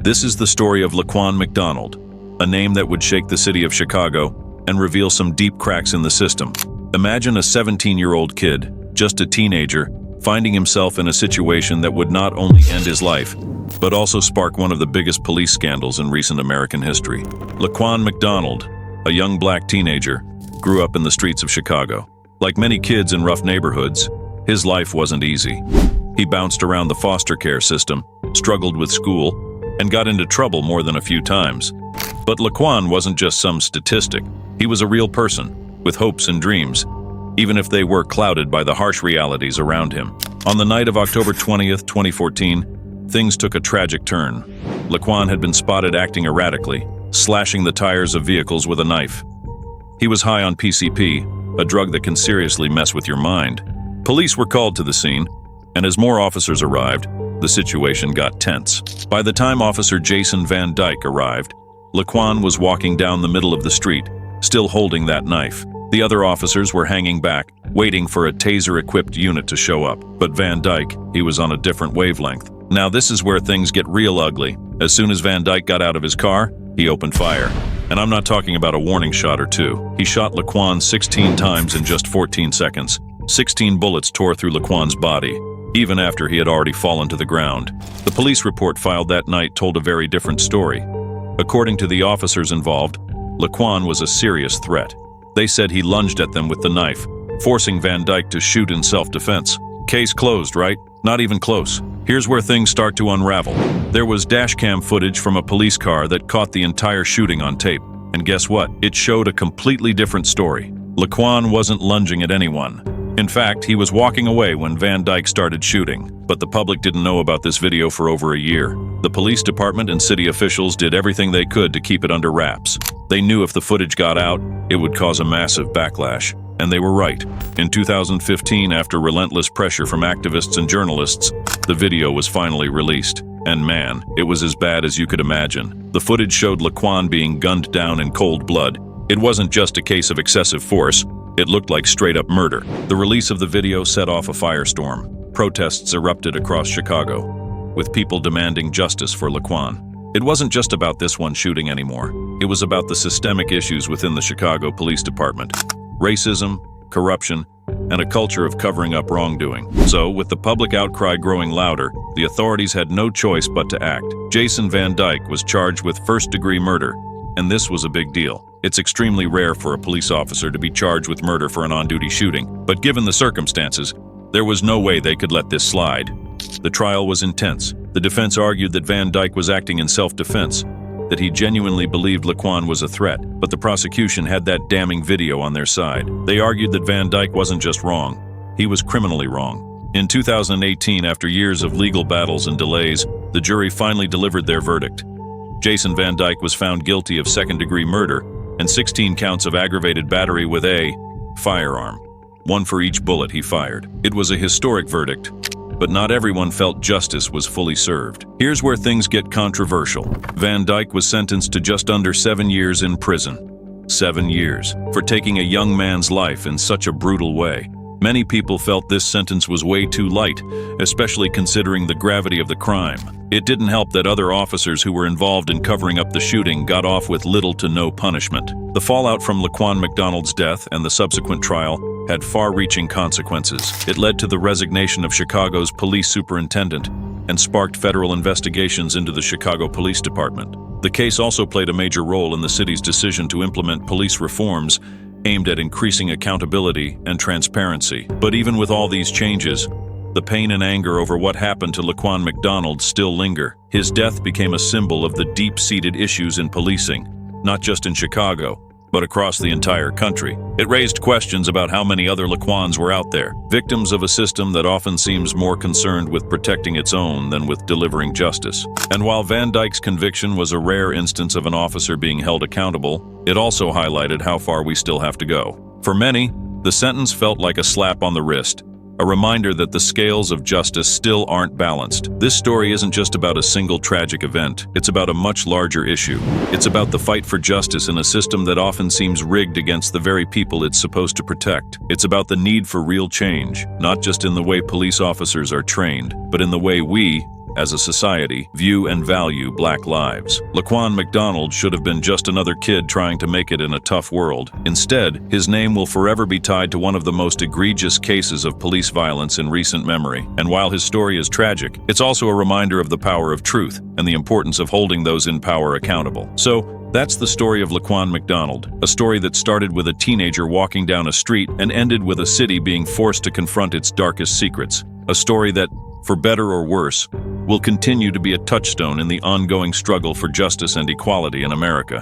This is the story of Laquan McDonald, a name that would shake the city of Chicago and reveal some deep cracks in the system. Imagine a 17-year-old kid, just a teenager, finding himself in a situation that would not only end his life, but also spark one of the biggest police scandals in recent American history. Laquan McDonald, a young black teenager, grew up in the streets of Chicago. Like many kids in rough neighborhoods, his life wasn't easy. He bounced around the foster care system, struggled with school, and got into trouble more than a few times. But Laquan wasn't just some statistic. He was a real person, with hopes and dreams, even if they were clouded by the harsh realities around him. On the night of October 20th, 2014, things took a tragic turn. Laquan had been spotted acting erratically, slashing the tires of vehicles with a knife. He was high on PCP, a drug that can seriously mess with your mind. Police were called to the scene, and as more officers arrived, the situation got tense. By the time Officer Jason Van Dyke arrived, Laquan was walking down the middle of the street, still holding that knife. The other officers were hanging back, waiting for a taser-equipped unit to show up. But Van Dyke, he was on a different wavelength. Now this is where things get real ugly. As soon as Van Dyke got out of his car, he opened fire. And I'm not talking about a warning shot or two. He shot Laquan 16 times in just 14 seconds. 16 bullets tore through Laquan's body, even after he had already fallen to the ground. The police report filed that night told a very different story. According to the officers involved, Laquan was a serious threat. They said he lunged at them with the knife, forcing Van Dyke to shoot in self-defense. Case closed, right? Not even close. Here's where things start to unravel. There was dashcam footage from a police car that caught the entire shooting on tape. And guess what? It showed a completely different story. Laquan wasn't lunging at anyone. In fact, he was walking away when Van Dyke started shooting. But the public didn't know about this video for over a year. The police department and city officials did everything they could to keep it under wraps. They knew if the footage got out, it would cause a massive backlash. And they were right. In 2015, after relentless pressure from activists and journalists, the video was finally released. And man, it was as bad as you could imagine. The footage showed Laquan being gunned down in cold blood. It wasn't just a case of excessive force. It looked like straight-up murder. The release of the video set off a firestorm. Protests erupted across Chicago, with people demanding justice for Laquan. It wasn't just about this one shooting anymore. It was about the systemic issues within the Chicago Police Department. Racism, corruption, and a culture of covering up wrongdoing. So, with the public outcry growing louder, the authorities had no choice but to act. Jason Van Dyke was charged with first-degree murder, and this was a big deal. It's extremely rare for a police officer to be charged with murder for an on-duty shooting, but given the circumstances, there was no way they could let this slide. The trial was intense. The defense argued that Van Dyke was acting in self-defense, that he genuinely believed Laquan was a threat, but the prosecution had that damning video on their side. They argued that Van Dyke wasn't just wrong, he was criminally wrong. In 2018, after years of legal battles and delays, the jury finally delivered their verdict. Jason Van Dyke was found guilty of second-degree murder and 16 counts of aggravated battery with a firearm, one for each bullet he fired. It was a historic verdict, but not everyone felt justice was fully served. Here's where things get controversial. Van Dyke was sentenced to just under 7 years in prison. 7 years for taking a young man's life in such a brutal way. Many people felt this sentence was way too light, especially considering the gravity of the crime. It didn't help that other officers who were involved in covering up the shooting got off with little to no punishment. The fallout from Laquan McDonald's death and the subsequent trial had far-reaching consequences. It led to the resignation of Chicago's police superintendent and sparked federal investigations into the Chicago Police Department. The case also played a major role in the city's decision to implement police reforms aimed at increasing accountability and transparency. But even with all these changes, the pain and anger over what happened to Laquan McDonald still linger. His death became a symbol of the deep-seated issues in policing, not just in Chicago, but across the entire country. It raised questions about how many other Laquans were out there, victims of a system that often seems more concerned with protecting its own than with delivering justice. And while Van Dyke's conviction was a rare instance of an officer being held accountable, it also highlighted how far we still have to go. For many, the sentence felt like a slap on the wrist, a reminder that the scales of justice still aren't balanced. This story isn't just about a single tragic event. It's about a much larger issue. It's about the fight for justice in a system that often seems rigged against the very people it's supposed to protect. It's about the need for real change, not just in the way police officers are trained, but in the way we, as a society, view and value black lives. Laquan McDonald should have been just another kid trying to make it in a tough world. Instead, his name will forever be tied to one of the most egregious cases of police violence in recent memory. And while his story is tragic, it's also a reminder of the power of truth and the importance of holding those in power accountable. So, that's the story of Laquan McDonald, a story that started with a teenager walking down a street and ended with a city being forced to confront its darkest secrets. A story that, for better or worse, will continue to be a touchstone in the ongoing struggle for justice and equality in America.